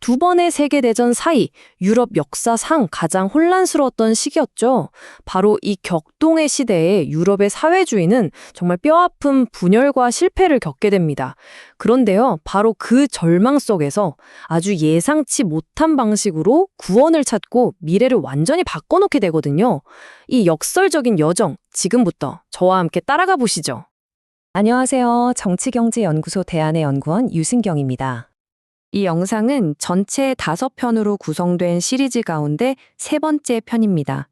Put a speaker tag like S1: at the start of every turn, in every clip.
S1: 두 번의 세계대전 사이 유럽 역사상 가장 혼란스러웠던 시기였죠. 바로 이 격동의 시대에 유럽의 사회주의는 정말 뼈아픈 분열과 실패를 겪게 됩니다. 그런데요, 바로 그 절망 속에서 아주 예상치 못한 방식으로 구원을 찾고 미래를 완전히 바꿔놓게 되거든요. 이 역설적인 여정, 지금부터 저와 함께 따라가 보시죠.
S2: 안녕하세요. 정치경제연구소 대안의 연구원 유승경입니다. 이 영상은 전체 5편으로 구성된 시리즈 가운데 세 번째 편입니다.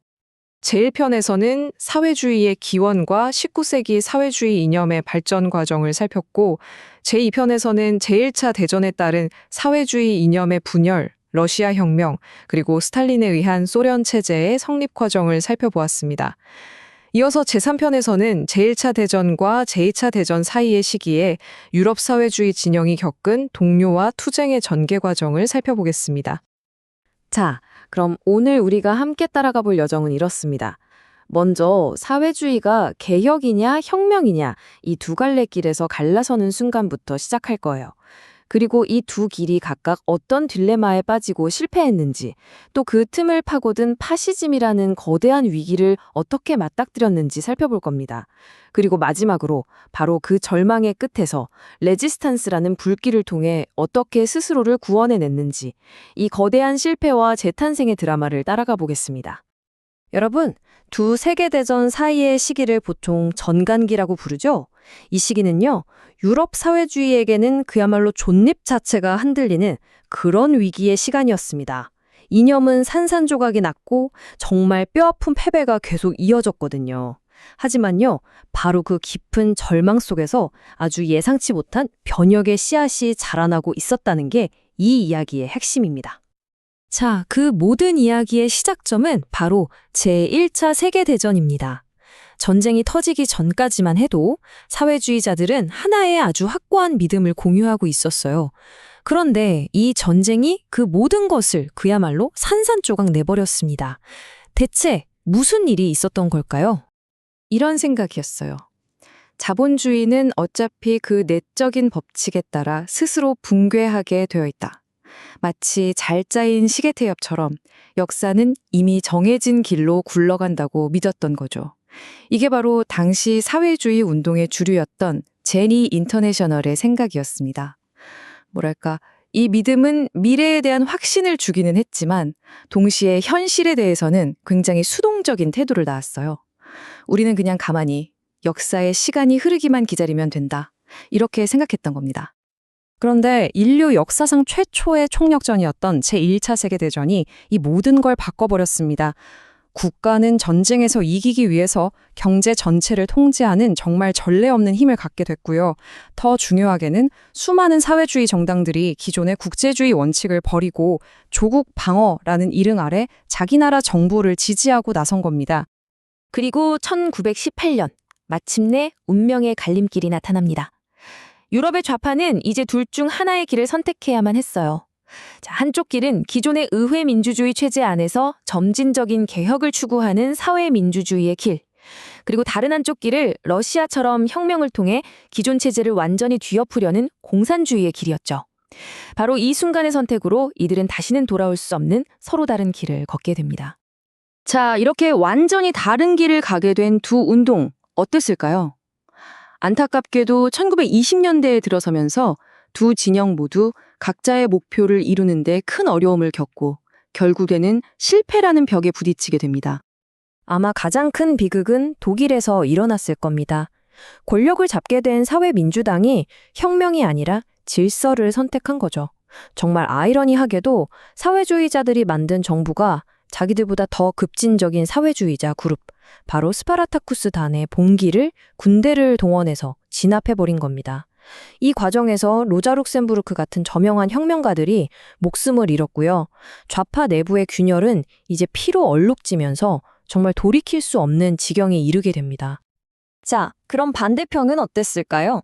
S3: 제1편에서는 사회주의의 기원과 19세기 사회주의 이념의 발전 과정을 살폈고, 제2편에서는 제1차 대전에 따른 사회주의 이념의 분열, 러시아 혁명, 그리고 스탈린에 의한 소련 체제의 성립 과정을 살펴보았습니다. 이어서 제3편에서는 제1차 대전과 제2차 대전 사이의 시기에 유럽 사회주의 진영이 겪은 동료와 투쟁의 전개 과정을 살펴보겠습니다.
S2: 자, 그럼 오늘 우리가 함께 따라가 볼 여정은 이렇습니다. 먼저 사회주의가 개혁이냐 혁명이냐 이 두 갈래 길에서 갈라서는 순간부터 시작할 거예요. 그리고 이 두 길이 각각 어떤 딜레마에 빠지고 실패했는지, 또 그 틈을 파고든 파시즘이라는 거대한 위기를 어떻게 맞닥뜨렸는지 살펴볼 겁니다. 그리고 마지막으로 바로 그 절망의 끝에서 레지스탄스라는 불길을 통해 어떻게 스스로를 구원해냈는지, 이 거대한 실패와 재탄생의 드라마를 따라가 보겠습니다.
S1: 여러분, 두 세계대전 사이의 시기를 보통 전간기라고 부르죠? 이 시기는요, 유럽 사회주의에게는 그야말로 존립 자체가 흔들리는 그런 위기의 시간이었습니다. 이념은 산산조각이 났고 정말 뼈아픈 패배가 계속 이어졌거든요. 하지만요, 바로 그 깊은 절망 속에서 아주 예상치 못한 변혁의 씨앗이 자라나고 있었다는 게 이 이야기의 핵심입니다.
S2: 자, 그 모든 이야기의 시작점은 바로 제1차 세계대전입니다. 전쟁이 터지기 전까지만 해도 사회주의자들은 하나의 아주 확고한 믿음을 공유하고 있었어요. 그런데 이 전쟁이 그 모든 것을 그야말로 산산조각 내버렸습니다. 대체 무슨 일이 있었던 걸까요?
S3: 이런 생각이었어요. 자본주의는 어차피 그 내적인 법칙에 따라 스스로 붕괴하게 되어 있다. 마치 잘 짜인 시계태엽처럼 역사는 이미 정해진 길로 굴러간다고 믿었던 거죠. 이게 바로 당시 사회주의 운동의 주류였던 제니 인터내셔널의 생각이었습니다. 뭐랄까, 이 믿음은 미래에 대한 확신을 주기는 했지만 동시에 현실에 대해서는 굉장히 수동적인 태도를 낳았어요. 우리는 그냥 가만히 역사의 시간이 흐르기만 기다리면 된다. 이렇게 생각했던 겁니다.
S1: 그런데 인류 역사상 최초의 총력전이었던 제1차 세계대전이 이 모든 걸 바꿔버렸습니다. 국가는 전쟁에서 이기기 위해서 경제 전체를 통제하는 정말 전례 없는 힘을 갖게 됐고요. 더 중요하게는 수많은 사회주의 정당들이 기존의 국제주의 원칙을 버리고 조국 방어라는 이름 아래 자기 나라 정부를 지지하고 나선 겁니다.
S2: 그리고 1918년, 마침내 운명의 갈림길이 나타납니다. 유럽의 좌파는 이제 둘 중 하나의 길을 선택해야만 했어요. 자, 한쪽 길은 기존의 의회 민주주의 체제 안에서 점진적인 개혁을 추구하는 사회 민주주의의 길. 그리고 다른 한쪽 길을 러시아처럼 혁명을 통해 기존 체제를 완전히 뒤엎으려는 공산주의의 길이었죠. 바로 이 순간의 선택으로 이들은 다시는 돌아올 수 없는 서로 다른 길을 걷게 됩니다.
S1: 자, 이렇게 완전히 다른 길을 가게 된 두 운동, 어땠을까요? 안타깝게도 1920년대에 들어서면서 두 진영 모두 각자의 목표를 이루는데 큰 어려움을 겪고 결국에는 실패라는 벽에 부딪히게 됩니다.
S2: 아마 가장 큰 비극은 독일에서 일어났을 겁니다. 권력을 잡게 된 사회민주당이 혁명이 아니라 질서를 선택한 거죠. 정말 아이러니하게도 사회주의자들이 만든 정부가 자기들보다 더 급진적인 사회주의자 그룹, 바로 스파르타쿠스단의 봉기를 군대를 동원해서 진압해버린 겁니다. 이 과정에서 로자 룩셈부르크 같은 저명한 혁명가들이 목숨을 잃었고요. 좌파 내부의 균열은 이제 피로 얼룩지면서 정말 돌이킬 수 없는 지경에 이르게 됩니다.
S1: 자, 그럼 반대편은 어땠을까요?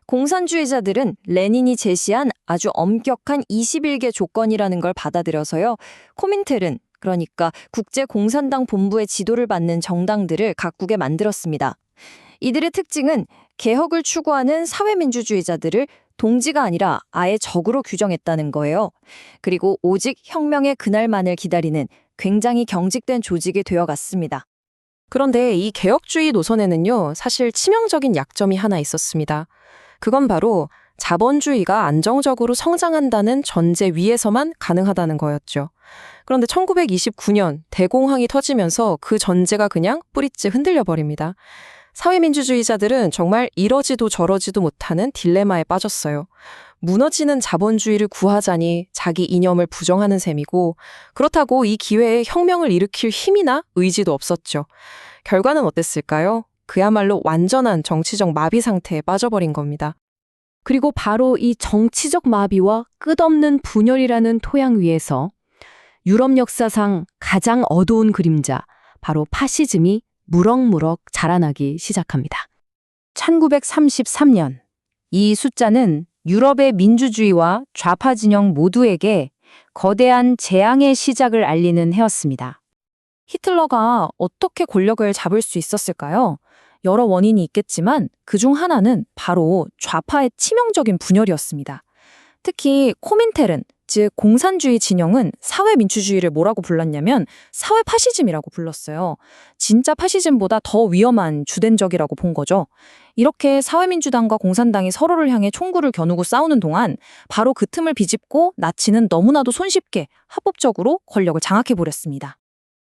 S1: 공산주의자들은 레닌이 제시한 아주 엄격한 21개 조건이라는 걸 받아들여서요. 코민테른, 그러니까 국제공산당 본부의 지도를 받는 정당들을 각국에 만들었습니다. 이들의 특징은 개혁을 추구하는 사회민주주의자들을 동지가 아니라 아예 적으로 규정했다는 거예요. 그리고 오직 혁명의 그날만을 기다리는 굉장히 경직된 조직이 되어갔습니다.
S2: 그런데 이 개혁주의 노선에는요, 사실 치명적인 약점이 하나 있었습니다. 그건 바로 자본주의가 안정적으로 성장한다는 전제 위에서만 가능하다는 거였죠. 그런데 1929년 대공황이 터지면서 그 전제가 그냥 뿌리째 흔들려 버립니다. 사회민주주의자들은 정말 이러지도 저러지도 못하는 딜레마에 빠졌어요. 무너지는 자본주의를 구하자니 자기 이념을 부정하는 셈이고, 그렇다고 이 기회에 혁명을 일으킬 힘이나 의지도 없었죠. 결과는 어땠을까요? 그야말로 완전한 정치적 마비 상태에 빠져버린 겁니다.
S3: 그리고 바로 이 정치적 마비와 끝없는 분열이라는 토양 위에서 유럽 역사상 가장 어두운 그림자, 바로 파시즘이 무럭무럭 자라나기 시작합니다. 1933년, 이 숫자는 유럽의 민주주의와 좌파 진영 모두에게 거대한 재앙의 시작을 알리는 해였습니다. 히틀러가 어떻게 권력을 잡을 수 있었을까요? 여러 원인이 있겠지만 그중 하나는 바로 좌파의 치명적인 분열이었습니다. 특히 코민테른, 즉 공산주의 진영은 사회민주주의를 뭐라고 불렀냐면 사회파시즘이라고 불렀어요. 진짜 파시즘보다 더 위험한 주된적이라고 본 거죠. 이렇게 사회민주당과 공산당이 서로를 향해 총구를 겨누고 싸우는 동안 바로 그 틈을 비집고 나치는 너무나도 손쉽게 합법적으로 권력을 장악해버렸습니다.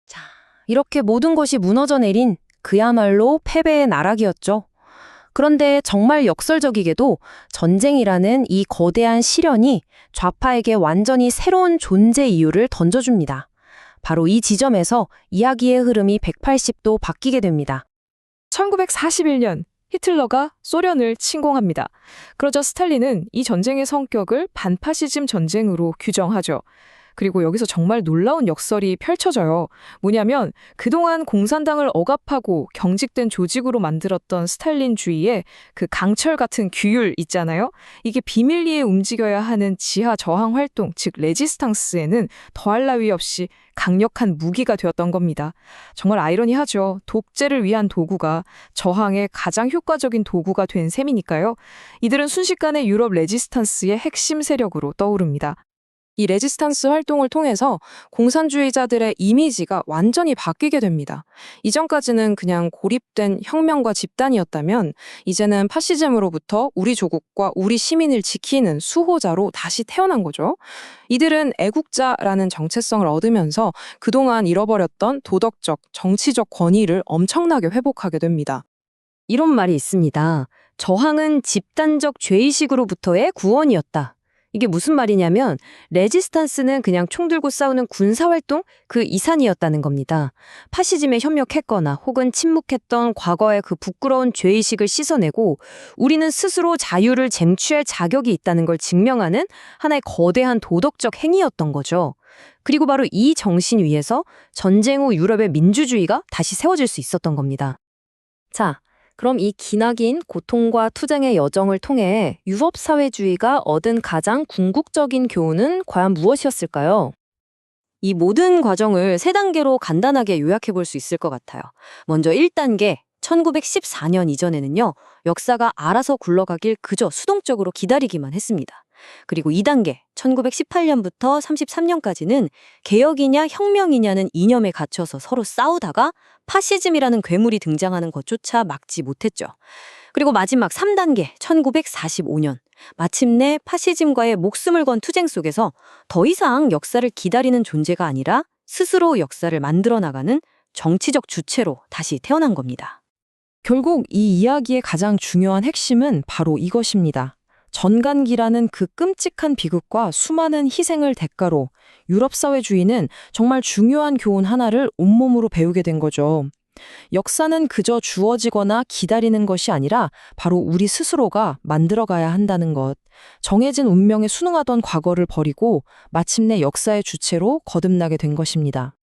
S1: 자, 이렇게 모든 것이 무너져 내린 그야말로 패배의 나락이었죠. 그런데 정말 역설적이게도 전쟁이라는 이 거대한 시련이 좌파에게 완전히 새로운 존재 이유를 던져줍니다. 바로 이 지점에서 이야기의 흐름이 180도 바뀌게 됩니다.
S3: 1941년 히틀러가 소련을 침공합니다. 그러자 스탈린은 이 전쟁의 성격을 반파시즘 전쟁으로 규정하죠. 그리고 여기서 정말 놀라운 역설이 펼쳐져요. 뭐냐면 그동안 공산당을 억압하고 경직된 조직으로 만들었던 스탈린주의의 그 강철 같은 규율 있잖아요. 이게 비밀리에 움직여야 하는 지하 저항 활동, 즉 레지스탕스에는 더할 나위 없이 강력한 무기가 되었던 겁니다. 정말 아이러니하죠. 독재를 위한 도구가 저항의 가장 효과적인 도구가 된 셈이니까요. 이들은 순식간에 유럽 레지스탕스의 핵심 세력으로 떠오릅니다.
S2: 이 레지스탕스 활동을 통해서 공산주의자들의 이미지가 완전히 바뀌게 됩니다. 이전까지는 그냥 고립된 혁명과 집단이었다면 이제는 파시즘으로부터 우리 조국과 우리 시민을 지키는 수호자로 다시 태어난 거죠. 이들은 애국자라는 정체성을 얻으면서 그동안 잃어버렸던 도덕적, 정치적 권위를 엄청나게 회복하게 됩니다.
S1: 이런 말이 있습니다. 저항은 집단적 죄의식으로부터의 구원이었다. 이게 무슨 말이냐면 레지스탄스는 그냥 총 들고 싸우는 군사활동 그 이산이었다는 겁니다. 파시즘에 협력했거나 혹은 침묵했던 과거의 그 부끄러운 죄의식을 씻어내고 우리는 스스로 자유를 쟁취할 자격이 있다는 걸 증명하는 하나의 거대한 도덕적 행위였던 거죠. 그리고 바로 이 정신 위에서 전쟁 후 유럽의 민주주의가 다시 세워질 수 있었던 겁니다. 자, 그럼 이 기나긴 고통과 투쟁의 여정을 통해 유럽 사회주의가 얻은 가장 궁극적인 교훈은 과연 무엇이었을까요? 이 모든 과정을 세 단계로 간단하게 요약해 볼 수 있을 것 같아요. 먼저 1단계, 1914년 이전에는요, 역사가 알아서 굴러가길 그저 수동적으로 기다리기만 했습니다. 그리고 2단계, 1918년부터 33년까지는 개혁이냐 혁명이냐는 이념에 갇혀서 서로 싸우다가 파시즘이라는 괴물이 등장하는 것조차 막지 못했죠. 그리고 마지막 3단계, 1945년. 마침내 파시즘과의 목숨을 건 투쟁 속에서 더 이상 역사를 기다리는 존재가 아니라 스스로 역사를 만들어 나가는 정치적 주체로 다시 태어난 겁니다.
S2: 결국 이 이야기의 가장 중요한 핵심은 바로 이것입니다. 전간기라는 그 끔찍한 비극과 수많은 희생을 대가로 유럽 사회주의는 정말 중요한 교훈 하나를 온몸으로 배우게 된 거죠. 역사는 그저 주어지거나 기다리는 것이 아니라 바로 우리 스스로가 만들어가야 한다는 것. 정해진 운명에 순응하던 과거를 버리고 마침내 역사의 주체로 거듭나게 된 것입니다.